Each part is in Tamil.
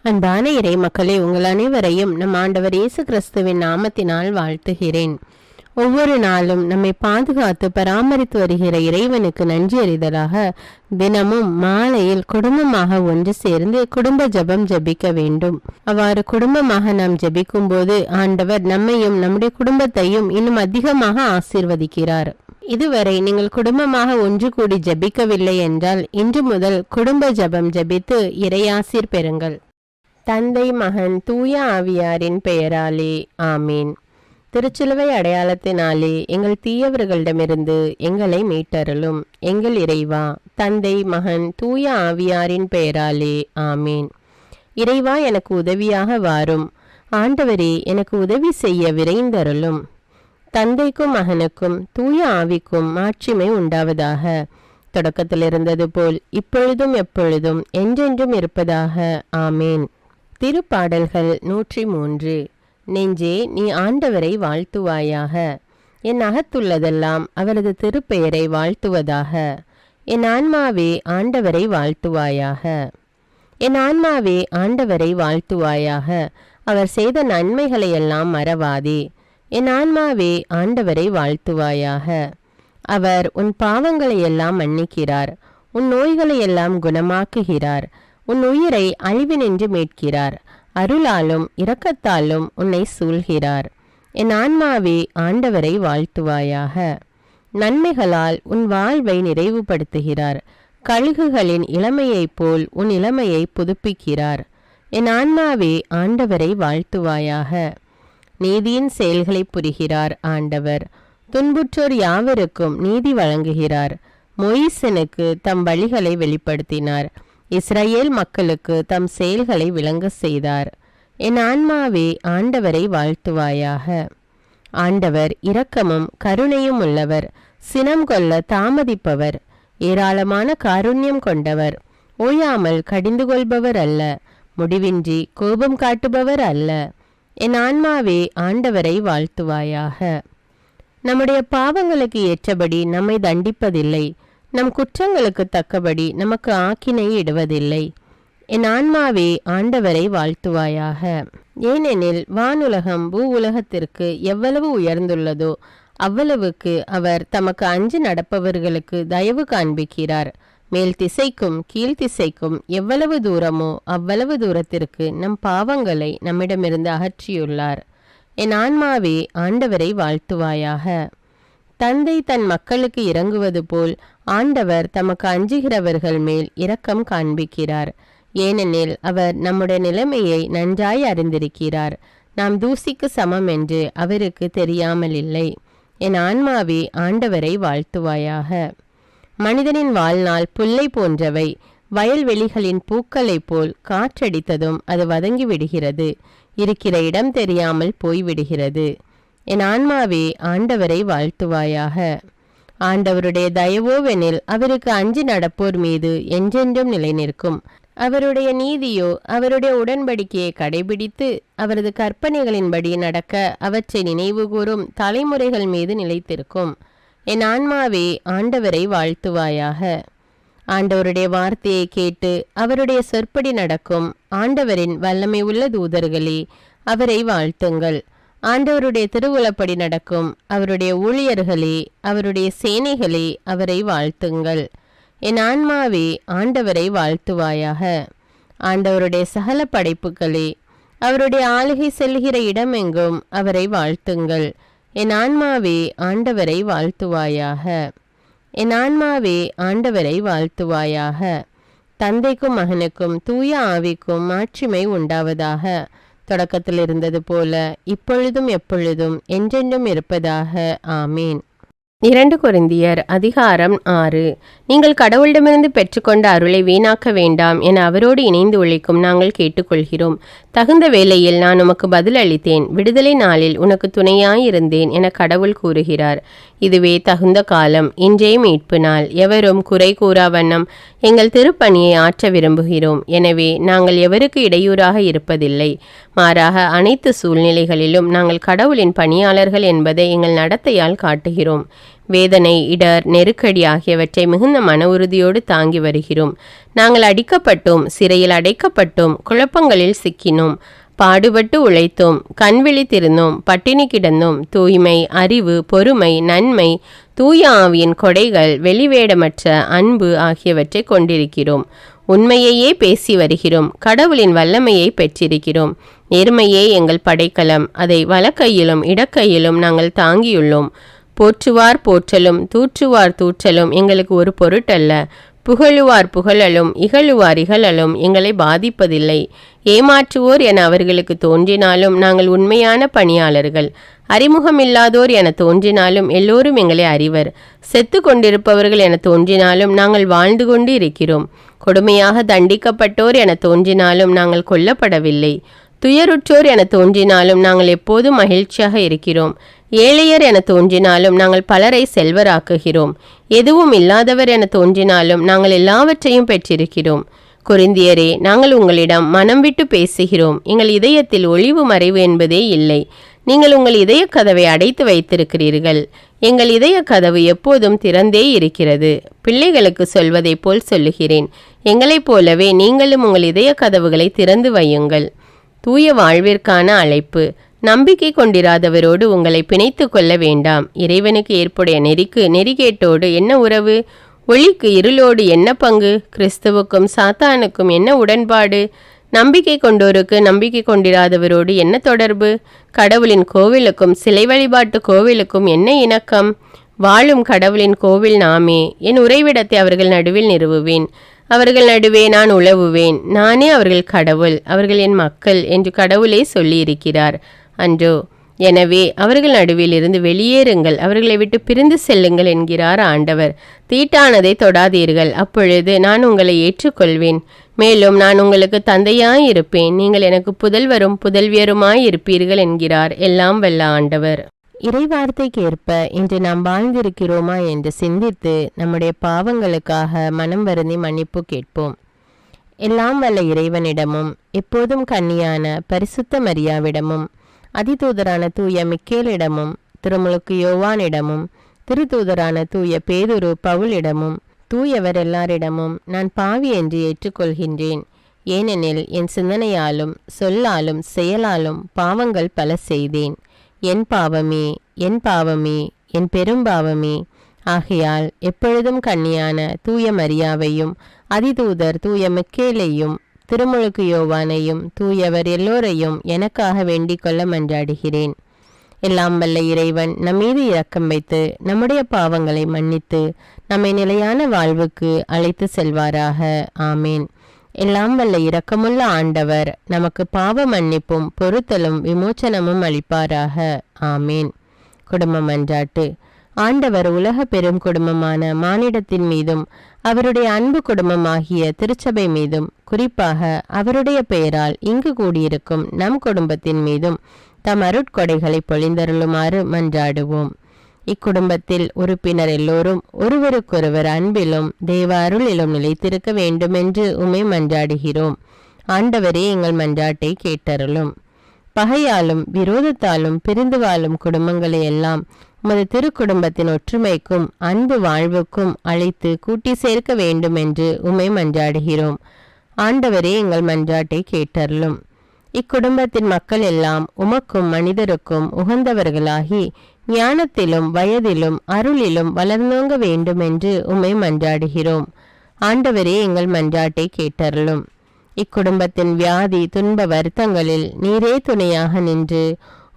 அன்பான இறை மக்களே, உங்கள் அனைவரையும் நம் ஆண்டவர் இயேசு கிறிஸ்துவின் நாமத்தினால் வாழ்த்துகிறேன். ஒவ்வொரு நாளும் நம்மை பாதுகாத்து பராமரித்து வருகிற இறைவனுக்கு நன்றி அறிதலாக தினமும் மாலையில் குடும்பமாக ஒன்று சேர்ந்து குடும்ப ஜெபம் ஜெபிக்க வேண்டும். அவ்வாறு குடும்பமாக நாம் ஜெபிக்கும் போது ஆண்டவர் நம்மையும் நம்முடைய குடும்பத்தையும் இன்னும் அதிகமாக ஆசீர்வதிக்கிறார். இதுவரை நீங்கள் குடும்பமாக ஒன்று கூடி ஜெபிக்கவில்லை என்றால் இன்று முதல் குடும்ப ஜெபம் ஜெபித்து இறையாசீர் பெறுங்கள். தந்தை, மகன், தூய ஆவியாரின் பெயராலே ஆமீன். திருச்சிலுவை அடையாளத்தினாலே எங்கள் தீயவர்களிடமிருந்து எங்களை மீட்டருளும். எங்கள் இறைவா, தந்தை, மகன், தூய ஆவியாரின் பெயராலே ஆமீன். இறைவா, எனக்கு உதவியாக வாரும். ஆண்டவரே, எனக்கு உதவி செய்ய விரைந்தருளும். தந்தைக்கும் மகனுக்கும் தூய ஆவிக்கும் மாட்சிமை உண்டாவதாக. தொடக்கத்தில் இருந்தது போல் இப்பொழுதும் எப்பொழுதும் என்றென்றும் இருப்பதாக ஆமேன். திருப்பாடல்கள் 103. நெஞ்சே, நீ ஆண்டவரை வாழ்த்துவாயாக. என் அகத்துள்ளதெல்லாம் அவரது திருப்பெயரை வாழ்த்துவதாக. என் ஆன்மாவே ஆண்டவரை வாழ்த்துவாயாக. என் ஆன்மாவே ஆண்டவரை வாழ்த்துவாயாக. அவர் செய்த நன்மைகளையெல்லாம் மறவாதே. என் ஆன்மாவே ஆண்டவரை வாழ்த்துவாயாக. அவர் உன் பாவங்களையெல்லாம் மன்னிக்கிறார், உன் நோய்களையெல்லாம் குணமாக்குகிறார், உன் உயிரை அழிவினின்று மீட்கிறார், அருளாலும் இரக்கத்தாலும் உன்னை சூழ்கிறார். என் ஆன்மாவே ஆண்டவரை வாழ்த்துவாயாக. நன்மைகளால் உன் வாழ்வை நிறைவுபடுத்துகிறார், கழுகுகளின் இளமையைப் போல் உன் இளமையை புதுப்பிக்கிறார். என் ஆன்மாவே ஆண்டவரை வாழ்த்துவாயாக. நீதியின் செயல்களை புரிகிறார் ஆண்டவர், துன்புற்றோர் யாவருக்கும் நீதி வழங்குகிறார். மொயிசனுக்கு தம் வழிகளை வெளிப்படுத்தினார், இஸ்ரவேல் மக்களுக்கு தம் செயல்களை விளங்க செய்தார். என் ஆன்மாவே ஆண்டவரை வாழ்த்துவாயாக. ஆண்டவர் இரக்கமும் கருணையும் உள்ளவர், சினம் கொள்ள தாமதிப்பவர், ஏராளமான காருண்யம் கொண்டவர், ஓயாமல் கடிந்து கொள்பவர் அல்ல, முடிவின்றி கோபம் காட்டுபவர் அல்ல. என் ஆன்மாவே ஆண்டவரை வாழ்த்துவாயாக. நம்முடைய பாவங்களுக்கு ஏற்றபடி நம்மை தண்டிப்பதில்லை, நம் குற்றங்களுக்கு தக்கபடி நமக்கு ஆக்கினை இடுவதில்லை. என் ஆன்மாவே ஆண்டவரை வாழ்த்துவாயாக. ஏனெனில் வானுலகம் பூ உலகத்திற்கு எவ்வளவு உயர்ந்துள்ளதோ அவ்வளவுக்கு அவர் தமக்கு அஞ்சு நடப்பவர்களுக்கு தயவு காண்பிக்கிறார். மேல் திசைக்கும் கீழ்த்திசைக்கும் எவ்வளவு தூரமோ அவ்வளவு தூரத்திற்கு நம் பாவங்களை நம்மிடமிருந்து அகற்றியுள்ளார். என் ஆன்மாவே ஆண்டவரை வாழ்த்துவாயாக. தந்தை தன் மக்களுக்கு இறங்குவது போல் ஆண்டவர் தமக்கு அஞ்சுகிறவர்கள் மேல் இரக்கம் காண்பிக்கிறார். ஏனெனில் அவர் நம்முடைய நிலைமையை நன்றாய் அறிந்திருக்கிறார். நாம் தூசிக்கு சமம் என்று அவருக்கு தெரியாமல் இல்லை. என் ஆன்மாவே ஆண்டவரை வாழ்த்துவாயாக. மனிதனின் வாழ்நாள் புல்லை போன்றவை, வயல்வெளிகளின் பூக்களைப் போல் காற்றடித்ததும் அது வதங்கி விடுகிறது, இருக்கிற இடம் தெரியாமல் போய்விடுகிறது. என் ஆன்மாவே ஆண்டவரை வாழ்த்துவாயாக. ஆண்டவருடைய தயவோவெனில் அவருக்கு அஞ்சி நடப்போர் மீது என்றென்றும் நிலை நிற்கும். அவருடைய நீதியோ அவருடைய உடன்படிக்கையை கடைபிடித்து அவரது கற்பனைகளின்படி நடக்க அவற்றை நினைவு கூறும் தலைமுறைகள் மீது நிலைத்திருக்கும். என் ஆன்மாவே ஆண்டவரை வாழ்த்துவாயாக. ஆண்டவருடைய வார்த்தையை கேட்டு அவருடைய சொற்படி நடக்கும் ஆண்டவரின் வல்லமை உள்ள தூதர்களே, அவரை வாழ்த்துங்கள். ஆண்டவருடைய திருவுளப்படி நடக்கும் அவருடைய ஊழியர்களே, அவருடைய சேனைகளே, அவரை வாழ்த்துங்கள். என் ஆன்மாவே ஆண்டவரை வாழ்த்துவாயாக. ஆண்டவருடைய சகல படைப்புகளே, அவருடைய ஆளுகை செல்கிற இடமெங்கும் அவரை வாழ்த்துங்கள். என் ஆன்மாவே ஆண்டவரை வாழ்த்துவாயாக. என் ஆன்மாவே ஆண்டவரை வாழ்த்துவாயாக. தந்தைக்கும் மகனுக்கும் தூய ஆவிக்கும் மாட்சிமை உண்டாவதாக. தொடக்கத்தில் இருந்தது போல இப்பொழுதும் எப்பொழுதும் என்றென்றும் இருப்பதாக ஆமீன். 2 கொரிந்தியர் அதிகாரம் 6. நீங்கள் கடவுளிடமிருந்து பெற்றுக்கொண்ட அருளை வீணாக்க வேண்டாம் என அவரோடு இணைந்து உழைக்கும் நாங்கள் கேட்டுக்கொள்கிறோம். தகுந்த வேளையில் நான் உமக்கு பதில் அளித்தேன், விடுதலை நாளில் உனக்கு துணையாயிருந்தேன் என கடவுள் கூறுகிறார். இதுவே தகுந்த காலம், இன்றைய மீட்பு நாள். எவரும் குறை கூறா வண்ணம் எங்கள் திருப்பணியை ஆற்ற விரும்புகிறோம். எனவே நாங்கள் எவருக்கு இடையூறாக இருப்பதில்லை. மாறாக அனைத்து சூழ்நிலைகளிலும் நாங்கள் கடவுளின் பணியாளர்கள் என்பதை எங்கள் நடத்தையால் காட்டுகிறோம். வேதனை, இடர், நெருக்கடி ஆகியவற்றை மிகுந்த மன உறுதியோடு தாங்கி வருகிறோம். நாங்கள் அடிக்கப்பட்டோம், சிறையில் அடைக்கப்பட்டோம், குழப்பங்களில் சிக்கினோம், பாடுபட்டு உழைத்தோம், கண் விழித்திருந்தோம், பட்டினி கிடந்தோம். தூய்மை, அறிவு, பொறுமை, நன்மை, தூய ஆவியின் கொடைகள், வெளிவேடமற்ற அன்பு ஆகியவற்றை கொண்டிருக்கிறோம். உண்மையையே பேசி வருகிறோம். கடவுளின் வல்லமையை பெற்றிருக்கிறோம். நேர்மையே எங்கள் படைக்கலம். அதை வலக்கையிலும் இடக்கையிலும் நாங்கள் தாங்கியுள்ளோம். போற்றுவார் போற்றலும் தூற்றுவார் தூற்றலும் எங்களுக்கு ஒரு பொருட்டல்ல. புகழுவார் புகழலும் இகழுவார் இகழலும் எங்களை பாதிப்பதில்லை. ஏமாற்றுவோர் என அவர்களுக்கு தோன்றினாலும் நாங்கள் உண்மையான பணியாளர்கள். அறிமுகமில்லாதோர் என தோன்றினாலும் எல்லோரும் எங்களை அறிவர். செத்து கொண்டிருப்பவர்கள் என தோன்றினாலும் நாங்கள் வாழ்ந்து கொண்டு இருக்கிறோம். கொடுமையாக தண்டிக்கப்பட்டோர் என தோன்றினாலும் நாங்கள் கொல்லப்படவில்லை. துயருற்றோர் என தோன்றினாலும் நாங்கள் எப்போதும் மகிழ்ச்சியாக இருக்கிறோம். ஏழையர் என தோன்றினாலும் நாங்கள் பலரை செல்வராக்குகிறோம். எதுவும் இல்லாதவர் என தோன்றினாலும் நாங்கள் எல்லாவற்றையும் பெற்றிருக்கிறோம். கொரிந்தியரே, நாங்கள் உங்களிடம் மனம் விட்டு பேசுகிறோம். எங்கள் இதயத்தில் ஒளிவு மறைவு என்பதே இல்லை. நீங்கள் உங்கள் இதய கதவை அடைத்து வைத்திருக்கிறீர்கள். எங்கள் இதய கதவு எப்போதும் திறந்தே இருக்கிறது. பிள்ளைகளுக்கு சொல்வதை போல் சொல்லுகிறேன். எங்களைப் போலவே நீங்களும் உங்கள் இதய கதவுகளை திறந்து வையுங்கள். தூய வாழ்விற்கான அழைப்பு. நம்பிக்கை கொண்டிராதவரோடு உங்களை பிணைத்து கொள்ள வேண்டாம். இறைவனுக்கு ஏற்புடைய நெறிக்கு நெறிகேட்டோடு என்ன உறவு? ஒளிக்கு இருளோடு என்ன பங்கு? கிறிஸ்துவுக்கும் சாத்தானுக்கும் என்ன உடன்பாடு? நம்பிக்கை கொண்டோருக்கு நம்பிக்கை கொண்டிராதவரோடு என்ன தொடர்பு? கடவுளின் கோவிலுக்கும் சிலை வழிபாட்டு கோவிலுக்கும் என்ன இணக்கம்? வாழும் கடவுளின் கோவில் நாமே. என் உறைவிடத்தை அவர்கள் நடுவில் நிறுவுவேன். அவர்கள் நடுவே நான் உலவுவேன். நானே அவர்கள் கடவுள், அவர்கள் என் மக்கள் என்று கடவுளே சொல்லியிருக்கிறார் அன்றோ? எனவே அவர்கள் நடுவில் இருந்து வெளியேறுங்கள், அவர்களை விட்டு பிரிந்து செல்லுங்கள் என்கிறார் ஆண்டவர். தீட்டானதை தொடாதீர்கள், அப்பொழுது நான் உங்களை ஏற்றுக்கொள்வேன். மேலும் நான் உங்களுக்கு தந்தையாயிருப்பேன், நீங்கள் எனக்கு புதல்வரும் புதல்வியருமாய் இருப்பீர்கள் என்கிறார் எல்லாம் வல்ல ஆண்டவர். இறைவார்த்தைக்கு ஏற்ப இன்று நாம் வாழ்ந்திருக்கிறோமா என்று சிந்தித்து நம்முடைய பாவங்களுக்காக மனம் வருந்தி மன்னிப்பு கேட்போம். எல்லாம் வல்ல இறைவனிடமும் எப்போதும் கன்னியான பரிசுத்த மரியாவிடமும் அதிதூதரான தூய மிக்கேலிடமும் திருமுழுக்கு யோவானிடமும் திருத்தூதரான தூய பேதுரு பவுலிடமும் தூயவர் எல்லாரிடமும் நான் பாவி என்று ஏற்றுக்கொள்கின்றேன். ஏனெனில் என் சிந்தனையாலும் சொல்லாலும் செயலாலும் பாவங்கள் பல செய்தேன். என் பாவமே, என் பாவமே, என் பெரும்பாவமே. ஆகையால் எப்பொழுதும் கன்னியான தூய மரியாவையும் அதிதூதர் தூய மிக்கேலையும் திருமுழுக்கு யோவானையும் தூயவர் எல்லோரையும் எனக்காக வேண்டிக் கொள்ள மன்றாடுகிறேன். எல்லாம் வல்ல இறைவன் நம்மீது இரக்கம் வைத்து நம்முடைய பாவங்களை மன்னித்து நம்மை நிலையான வாழ்வுக்கு அழைத்து செல்வாராக. ஆமேன். எல்லாம் வல்ல இரக்கமுள்ள ஆண்டவர் நமக்கு பாவ மன்னிப்பும் பொறுத்தலும் விமோச்சனமும் அளிப்பாராக. ஆமேன். குடும்ப மன்றாட்டு. ஆண்டவர் உலக பெரும் குடும்பமான மானிடத்தின் மீதும் அவருடைய அன்பு குடும்பமாகிய திருச்சபை மீதும் குறிப்பாக அவருடைய பெயரால் இங்கு கூடியிருக்கும் நம் குடும்பத்தின் மீதும் தம் அருட்கொடைகளை பொழிந்தருளுமாறு மன்றாடுவோம். இக்குடும்பத்தில் உறுப்பினர் எல்லோரும் ஒருவருக்கொருவர் அன்பிலும் தேவ அருளிலும் நிலைத்திருக்க வேண்டுமென்று உம்மை மன்றாடுகிறோம். ஆண்டவரே, எங்கள் மன்றாட்டை கேட்டருளும். பகையாலும் விரோதத்தாலும் பிரிந்து வாழும் குடும்பங்களை எல்லாம் உமது திருக்குடும்பத்தின் ஒற்றுமைக்கும் அன்பு வாழ்வுக்கும் அழைத்து கூட்டி சேர்க்க வேண்டும் என்று உம்மை மன்றாடுகிறோம். ஆண்டவரே, எங்கள் மன்றாட்டை கேட்டருளும். இக்குடும்பத்தின் மக்கள் எல்லாம் உமக்கும் மனிதருக்கும் உகந்தவர்களாகி ஞானத்திலும் வயதிலும் அருளிலும் வளர்ந்தோங்க வேண்டும் என்று உம்மை மன்றாடுகிறோம். ஆண்டவரே, எங்கள் மன்றாட்டை கேட்டருளும். இக்குடும்பத்தின் வியாதி துன்ப வருத்தங்களில் நீரே துணையாக நின்று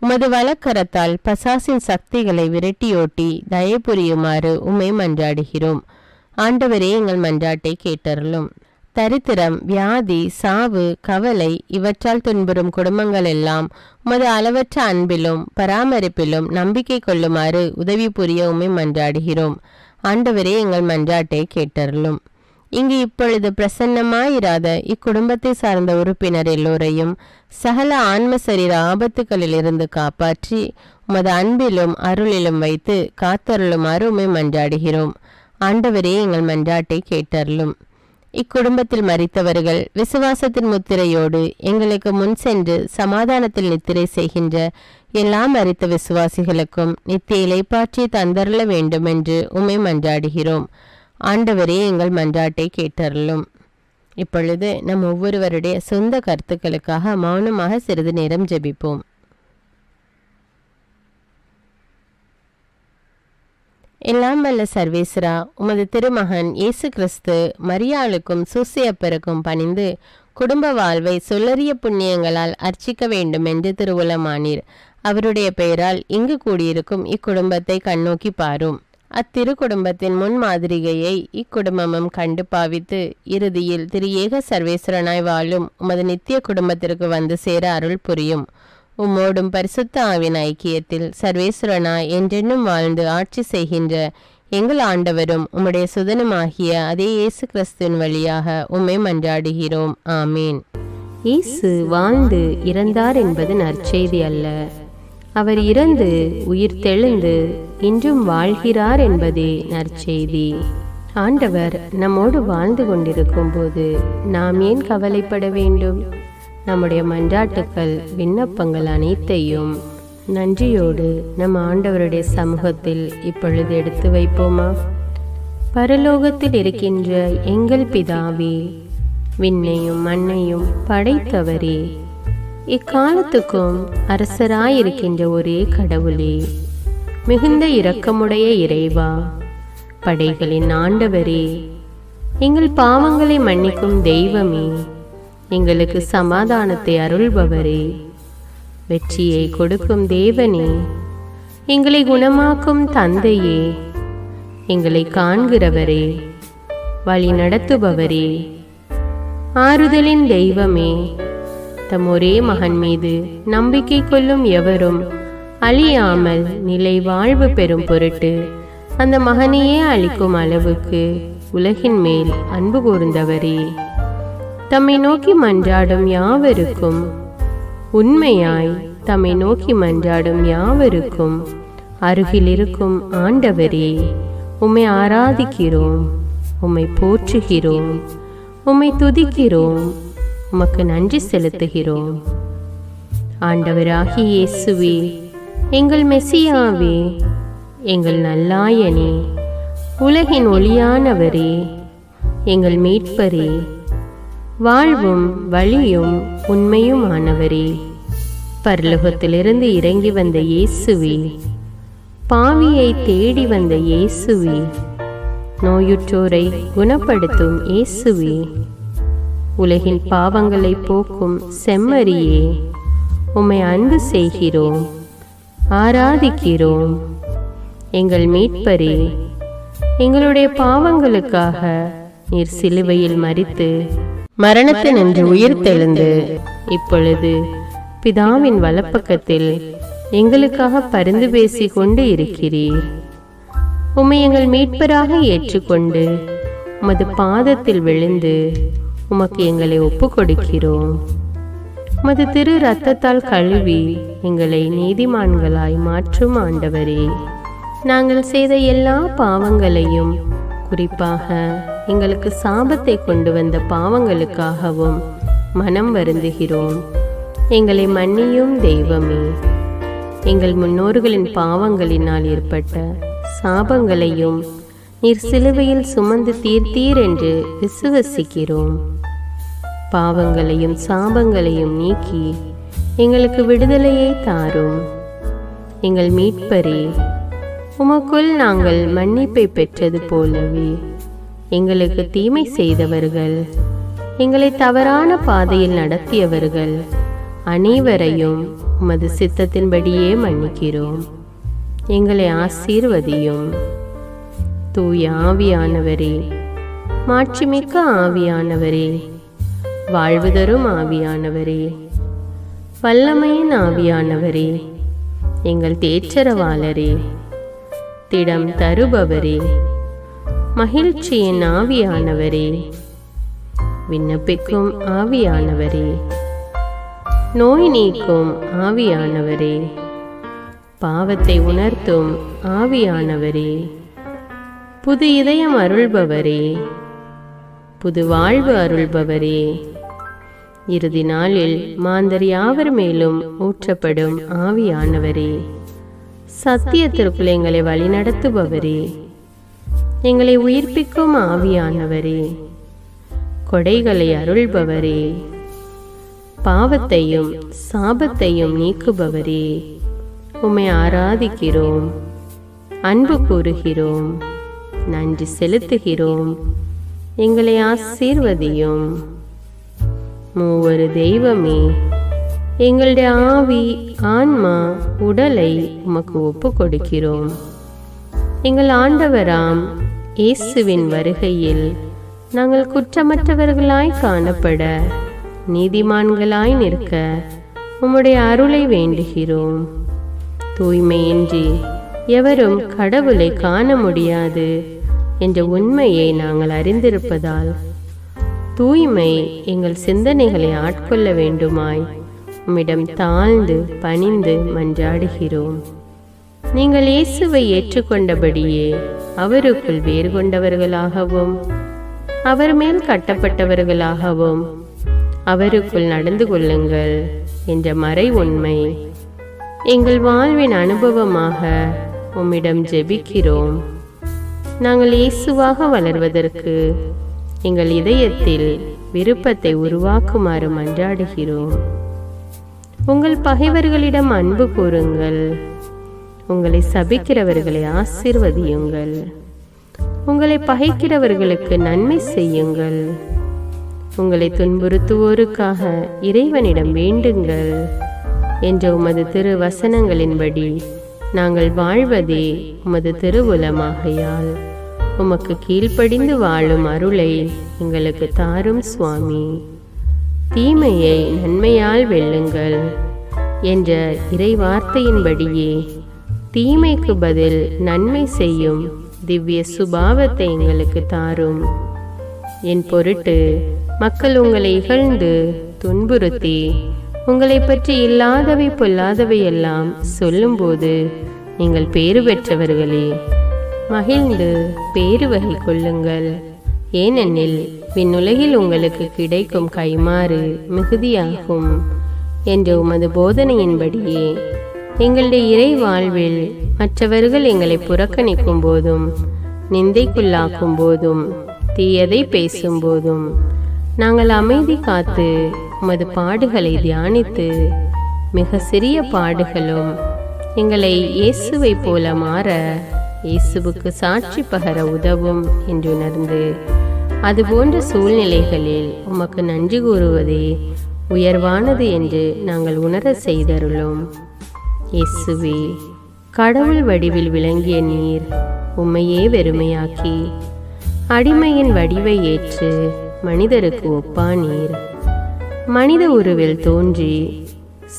உமது வலக்கரத்தால் பசாசின் சக்திகளை விரட்டியோட்டி தயபுரியுமாறு உம்மை மன்றாடுகிறோம். ஆண்டவரே, எங்கள் மன்றாட்டை கேட்டருளும். தரித்திரம், வியாதி, சாவு, கவலை இவற்றால் துன்புறும் குடும்பங்கள் எல்லாம் உமது அளவற்ற அன்பிலும் பராமரிப்பிலும் நம்பிக்கை கொள்ளுமாறு உதவி புரிய உம்மை மன்றாடுகிறோம். ஆண்டவரே, எங்கள் மன்றாட்டை கேட்டருளும். இங்கு இப்பொழுது பிரசன்னமாயிராத இக்குடும்பத்தை சார்ந்த உறுப்பினர் எல்லோரையும் சகல ஆன்ம சரீர ஆபத்துக்களிலிருந்து காப்பாற்றி உமது அன்பிலும் அருளிலும் வைத்து காத்தருளுமாறு உம்மை மன்றாடுகிறோம். ஆண்டவரே, எங்கள் மன்றாட்டை கேட்டருளும். இக்குடும்பத்தில் மரித்தவர்கள் விசுவாசத்தின் முத்திரையோடு எங்களுக்கு முன் சென்று சமாதானத்தில் நித்திரை செய்கின்ற எல்லா மரித்த விசுவாசிகளுக்கும் நித்திய இளைப்பாற்றி தந்தருள வேண்டும் என்று உம்மை மன்றாடுகிறோம். ஆண்டவரே, எங்கள் மன்றாட்டை கேட்டருளும். இப்பொழுது நம் ஒவ்வொருவருடைய சொந்த கருத்துக்களுக்காக மௌனமாக சிறிது நேரம் ஜெபிப்போம். எல்லாம் வல்ல சர்வேஸ்வரா, உமது திருமகன் இயேசு கிறிஸ்து மரியாளுக்கும் சூசையப்பருக்கும் பணிந்து குடும்ப வாழ்வை சொல்லறிய புண்ணியங்களால் அர்ச்சிக்க வேண்டும் என்று திருவுளமானீர். அவருடைய பெயரால் இங்கு கூடியிருக்கும் இக்குடும்பத்தை கண்ணோக்கி பாரும். அத்திரு குடும்பத்தின் முன்மாதிரிகையை இக்குடும்பமும் கண்டு பாவித்து இறுதியில் திரு ஏக சர்வேஸ்வரனாய் வாழும் உமது நித்திய குடும்பத்திற்கு வந்து சேர அருள் புரியும். உம்மோடும் பரிசுத்த ஆவின் ஐக்கியத்தில் சர்வேஸ்வரனாய் என்றென்னும் வாழ்ந்து ஆட்சி செய்கின்ற எங்கள் ஆண்டவரும் உம்முடைய சுதனுமாகிய அதே இயேசு கிறிஸ்துவின் வழியாக உம்மை மன்றாடுகிறோம். ஆமீன். இயேசு வாழ்ந்து இறந்தார் என்பது நற்செய்தி அல்ல. அவர் இறந்து உயிர் தெழுந்து இன்றும் வாழ்கிறார் என்பதே நற்செய்தி. ஆண்டவர் நம்மோடு வாழ்ந்து கொண்டிருக்கும் போது நாம் ஏன் கவலைப்பட வேண்டும்? நம்முடைய மன்றாட்டுக்கள் விண்ணப்பங்கள் அனைத்தையும் நன்றியோடு நம் ஆண்டவருடைய சமூகத்தில் இப்பொழுது எடுத்து வைப்போமா? பரலோகத்தில் இருக்கின்ற எங்கள் பிதாவே, விண்ணையும் மண்ணையும் படைத்தவரே, இக்காலத்துக்கும் அரசராயிருக்கின்ற ஒரே கடவுளே, மிகுந்த இரக்கமுடைய இறைவா, படைகளின் ஆண்டவரே, எங்கள் பாவங்களை மன்னிக்கும் தெய்வமே, எங்களுக்கு சமாதானத்தை அருள்பவரே, வெற்றியை கொடுக்கும் தேவனே, எங்களை குணமாக்கும் தந்தையே, எங்களை காண்கிறவரே, வழி நடத்துபவரே, ஆறுதலின் தெய்வமே, தம் ஒரே மகன் மீது நம்பிக்கை கொள்ளும் எவரும் அழியாமல் நிலை வாழ்வு பெறும் பொருட்டு அந்த மகனையே அளிக்கும் அளவுக்கு உலகின் மேல் அன்பு கூர்ந்தவரே, தம்மை நோக்கி மன்றாடும் யாவருக்கும் உண்மையாய் தம்மை நோக்கி மன்றாடும் யாவருக்கும் அருகில் இருக்கும் ஆண்டவரே, உம்மை ஆராதிக்கிறோம், உம்மை போற்றுகிறோம், உம்மை துதிக்கிறோம், உமக்கு நன்றி செலுத்துகிறோம். ஆண்டவராகிய இயேசுவே, எங்கள் மெசியாவே, எங்கள் நல்லாயனே, உலகின் ஒளியானவரே, எங்கள் மீட்பரே, வாழ்வும் வழியும் உண்மையுமானவரே, பரலோகத்திலிருந்து இறங்கி வந்த இயேசுவே, பாவியை தேடி வந்த இயேசுவே, நோயுற்றோரை குணப்படுத்தும் இயேசுவே, உலகின் பாவங்களை போக்கும் செம்மறியே, உம்மை அன்பு செய்கிறோம், ஆராதிக்கிறோம். எங்கள் மீட்பரே, எங்களுடைய பாவங்களுக்காக நீர் சிலுவையில் மரித்து மரணத்தினின்று உயிர் தெழுந்து இப்பொழுது பிதாவின் வலப்பக்கத்தில் எங்களுக்காக பரிந்து பேசி கொண்டு இருக்கிறீர். உம்மை எங்கள் மீட்பராக ஏற்றுக்கொண்டு உமது பாதத்தில் விழுந்து உமக்கு எங்களை ஒப்பு கொடுக்கிறோம். உமது திரு இரத்தத்தால் கழுவி எங்களை நீதிமான்களாய் மாற்றும் ஆண்டவரே, நாங்கள் செய்த எல்லா பாவங்களையும், குறிப்பாக எங்களுக்கு சாபத்தை கொண்டு வந்த பாவங்களுக்காகவும் மனம் வருந்துகிறோம். எங்களை மன்னியும் தெய்வமே, எங்கள் முன்னோர்களின் பாவங்களினால் ஏற்பட்ட சாபங்களையும் நீர் சிலுவையில் சுமந்து தீர்த்தீர் என்று விசுவசிக்கிறோம். பாவங்களையும் சாபங்களையும் நீக்கி எங்களுக்கு விடுதலையை தாரும். எங்கள் மீட்பரே, உமக்குள் நாங்கள் மன்னிப்பை பெற்றது போலவே எங்களுக்கு தீமை செய்தவர்கள், எங்களை தவறான பாதையில் நடத்தியவர்கள் அனைவரையும் உமது சித்தத்தின்படியே மன்னிக்கிறோம். எங்களை ஆசீர்வதியும். தூய ஆவியானவரே, மாட்சிமிக்க ஆவியானவரே, வாழ்வு தரும் ஆவியானவரே, வல்லமையின் ஆவியானவரே, எங்கள் தேற்றரவாளரே, திடம் தருபவரே, மகிழ்ச்சியின் ஆவியானவரே, விண்ணப்பிக்கும் ஆவியானவரே, நோய் நீக்கும் ஆவியானவரே, பாவத்தை உணர்த்தும் ஆவியானவரே, புது இதயம் அருள்பவரே, புது வாழ்வு அருள்பவரே, இறுதி நாளில் மாந்தர் யாவர் மேலும் ஊற்றப்படும் ஆவியானவரே, சத்தியத்திற்குள் எங்களை வழிநடத்துபவரே, எங்களை உயிர்ப்பிக்கும் ஆவியானவரே, கொடைகளை அருள்பவரே, பாவத்தையும் சாபத்தையும் நீக்குபவரே, உம்மை ஆராதிக்கிறோம், அன்பு கூறுகிறோம், நன்றி செலுத்துகிறோம். எங்களை ஆசீர்வதியும். மூவரு தெய்வமே, எங்களுடைய ஆவி ஆன்மா உடலை உமக்கு ஒப்பு கொடுக்கிறோம். எங்கள் ஆண்டவராம் இயேசுவின் வருகையில் நாங்கள் குற்றமற்றவர்களாய் காணப்பட, நீதிமான்களாய் நிற்க உம்முடைய அருளை வேண்டுகிறோம். தூய்மையின்றி எவரும் கடவுளை காண முடியாது என்ற உண்மையை நாங்கள் அறிந்திருப்பதால் தூய்மை எங்கள் சிந்தனைகளை ஆட்கொள்ள வேண்டுமாய் உம்மிடம் தாழ்ந்து பணிந்து மன்றாடுகிறோம். நீங்கள் இயேசுவை ஏற்றுக்கொண்டபடியே அவருக்குள் வேறு கொண்டவர்களாகவும் அவர் மேல் கட்டப்பட்டவர்களாகவும் அவருக்குள் நடந்து கொள்ளுங்கள் என்ற மறை உண்மை எங்கள் வாழ்வின் அனுபவமாக உம்மிடம் ஜெபிக்கிறோம். நாங்கள் இயேசுவாக வளர்வதற்கு எங்கள் இதயத்தில் விருப்பத்தை உருவாக்குமாறு மன்றாடுகிறோம். உங்கள் பகைவர்களிடம் அன்பு கூறுங்கள், உங்களை சபிக்கிறவர்களை ஆசீர்வதியுங்கள், உங்களை பகைக்கிறவர்களுக்கு நன்மை செய்யுங்கள், உங்களை துன்புறுத்துவோருக்காக இறைவனிடம் வேண்டுங்கள் என்ற உமது திரு வசனங்களின்படி நாங்கள் வாழ்வதே உமது திருவுலமாகையால் உமக்கு கீழ்ப்படிந்து வாழும் அருளை எங்களுக்கு தாரும் சுவாமி. தீமையை நன்மையால் வெல்லுங்கள் என்ற இறை வார்த்தையின்படியே தீமைக்கு பதில் நன்மை செய்யும் திவ்ய சுபாவத்தை எங்களுக்கு தாரும். என் பொருட்டு மக்கள் உங்களை இகழ்ந்து துன்புறுத்தி உங்களை பற்றி இல்லாதவை பொல்லாதவை எல்லாம் சொல்லும்போது நீங்கள் பேறு பெற்றவர்களே, மகிழ்ந்து பேறு வகை கொள்ளுங்கள். ஏனெனில் விண்ணுலகில் உங்களுக்கு கிடைக்கும் கைமாறு மிகுதியாகும் என்ற உமது போதனையின்படியே எங்களுடைய இறை வாழ்வில் மற்றவர்கள் எங்களை புறக்கணிக்கும் போதும் நிந்தைக்குள்ளாக்கும் போதும் தீயதை பேசும்போதும் நாங்கள் அமைதி காத்து உமது பாடுகளை தியானித்து மிக சிறிய பாடுகளும் எங்களை இயேசுவை போல மாற இயேசுவுக்கு சாட்சி பகர உதவும் என்றுணர்ந்து அதுபோன்ற சூழ்நிலைகளில் உமக்கு நன்றி கூறுவதே உயர்வானது என்று நாங்கள் உணர செய்தருளும். இயேசுவே, கடவுள் வடிவில் விளங்கிய நீர் உம்மையே வெறுமையாக்கி அடிமையின் வடிவை ஏற்று மனிதருக்கு ஒப்பானீர். மனித உருவில் தோன்றி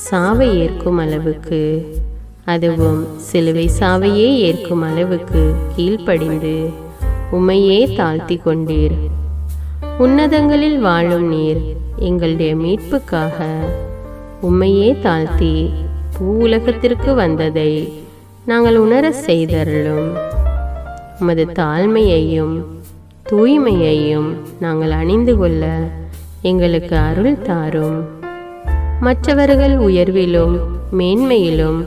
சாவை ஏற்கும் அளவுக்கு, அதுவும் சிலுவை சாவையே ஏற்கும் அளவுக்கு கீழ்ப்படிந்து உம்மையே தாழ்த்தி கொண்டீர். உன்னதங்களில் வாழும் நீர் எங்களுடைய மீட்புக்காக உம்மையே தாழ்த்தி பூவுலகத்திற்கு வந்ததை நாங்கள் உணர செய்தருளும். உமது தாழ்மையையும் தூய்மையையும் நாங்கள் அணிந்து கொள்ள எங்களுக்கு அருள் தாரும். மற்றவர்கள் உயர்விலும் மேன்மையிலும்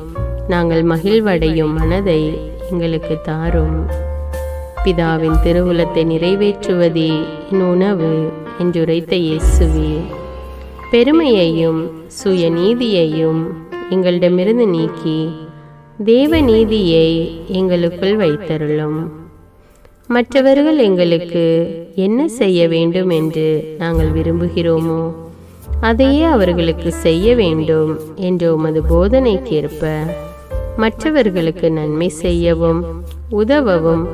நாங்கள் மகிழ்வடையும் மனதை எங்களுக்கு தாரும். பிதாவின் திருவுலத்தை நிறைவேற்றுவதே என் உணவு என்றுரைத்த இயேசுவே, பெருமையையும் சுயநீதியையும் எங்களிடமிருந்து நீக்கி தேவ நீதியை எங்களுக்குள் வைத்தருளும். மற்றவர்கள் எங்களுக்கு என்ன செய்ய வேண்டும் என்று நாங்கள் விரும்புகிறோமோ அதையே அவர்களுக்கு செய்ய வேண்டும் என்ற உமது போதனைக்கேற்ப மற்றவர்களுக்கு நன்மை செய்யவும் உதவவும்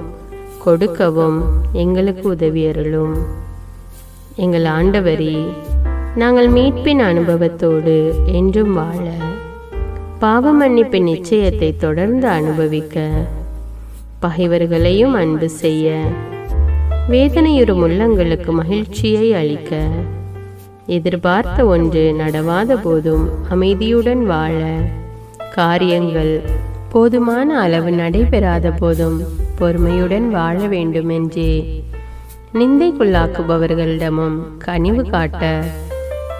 கொடுக்கவும் எங்களுக்கு உதவியருளும். எங்கள் ஆண்டவரே, நாங்கள் மீட்பின் அனுபவத்தோடு என்றும் வாழ, பாவ மன்னிப்பின் நிச்சயத்தை தொடர்ந்து அனுபவிக்க, பகைவர்களையும் அன்பு செய்ய, வேதனையுறும் உள்ளங்களுக்கு மகிழ்ச்சியை அளிக்க, எதிர்பார்த்த ஒன்று நடவாத போதும் அமைதியுடன் வாழ, காரியங்கள் போதுமான அளவு நடைபெறாத போதும் பொறுமையுடன் வாழ வேண்டும் என்றே நிந்தைக்குள்ளாக்குபவர்களிடமும் கனிவு காட்ட,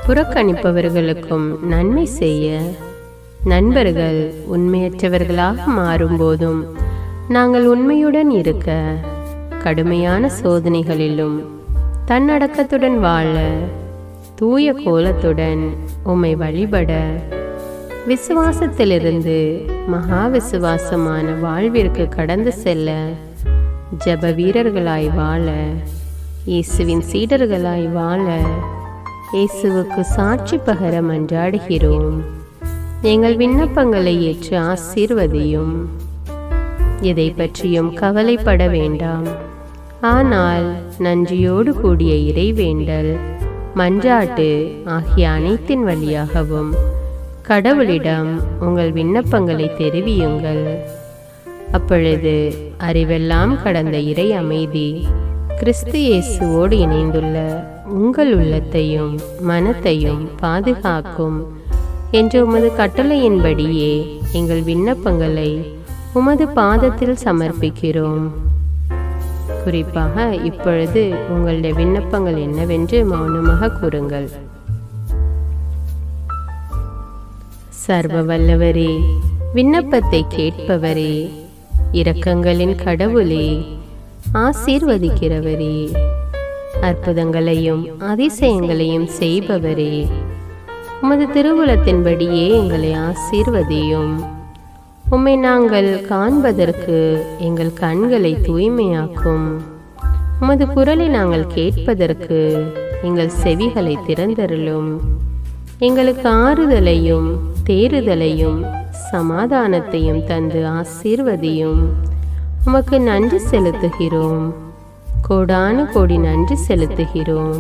புறக்கணிப்பவர்களுக்கும் நன்மை செய்ய, நண்பர்கள் உண்மையற்றவர்களாக மாறும்போதும் நாங்கள் உண்மையுடன் இருக்க, கடுமையான சோதனைகளிலும் தன்னடக்கத்துடன் வாழ, தூய கோலத்துடன் உம்மை வழிபட, விசுவாசத்திலிருந்து மகா விசுவாசமான வாழ்விற்கு கடந்து செல்ல, ஜெப வீரர்களாய் வாழ, இயேசுவின் சீடர்களாய் வாழ, இயேசுவுக்கு சாட்சி பகர மன்றாடுகிறோம். எங்கள் விண்ணப்பங்களை ஏற்று ஆசீர்வதியும். எதை பற்றியும் கவலைப்பட வேண்டாம். ஆனால் நன்றியோடு கூடிய இறைவேண்டல், மன்றாட்டு ஆகிய அனைத்தின் வழியாகவும் கடவுளிடம் உங்கள் விண்ணப்பங்களை தெரிவியுங்கள். அப்பொழுது அறிவெல்லாம் கடந்த இறை அமைதி கிறிஸ்து இயேசுவோடு இணைந்துள்ள உங்கள் உள்ளத்தையும் மனத்தையும் பாதுகாக்கும் என்ற உமது கட்டளையின்படியே எங்கள் விண்ணப்பங்களை உமது பாதத்தில் சமர்ப்பிக்கிறோம். குறிப்பாக இப்பொழுது உங்களுடைய விண்ணப்பங்கள் என்னவென்று மௌனமாக கூறுங்கள். சர்வ வல்லவரே, விண்ணப்பத்தை கேட்பவரே, இரக்கங்களின் கடவுளே, ஆசீர்வதிக்கிறவரே, அற்புதங்களையும் அதிசயங்களையும் செய்பவரே, உமது திருவுளத்தின்படியே எங்களை ஆசீர்வதியும். உம்மை நாங்கள் காண்பதற்கு எங்கள் கண்களை தூய்மையாக்கும். உமது குரலை நாங்கள் கேட்பதற்கு எங்கள் செவிகளை திறந்தருளும். எங்களுக்கு ஆறுதலையும் தேறுதலையும் சமாதானத்தையும் தந்து ஆசீர்வதியும். உமக்கு நன்றி செலுத்துகிறோம். கோடானு கோடி நன்றி செலுத்துகிறோம்.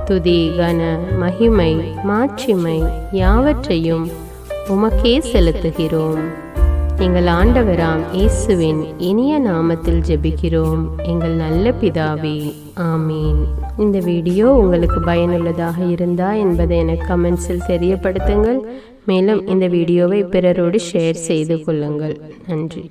துதி, கன, மகிமை, மாட்சிமை யாவற்றையும் உமக்கே செலுத்துகிறோம். எங்கள் ஆண்டவராம் இயேசுவின் இனிய நாமத்தில் ஜெபிக்கிறோம் எங்கள் நல்ல பிதாவே, ஆமீன். இந்த வீடியோ உங்களுக்கு பயனுள்ளதாக இருந்தா என்பதை எனக்கு கமெண்ட்ஸில் தெரியப்படுத்துங்கள். மேலும் இந்த வீடியோவை பிறரோடு ஷேர் செய்து கொள்ளுங்கள். நன்றி.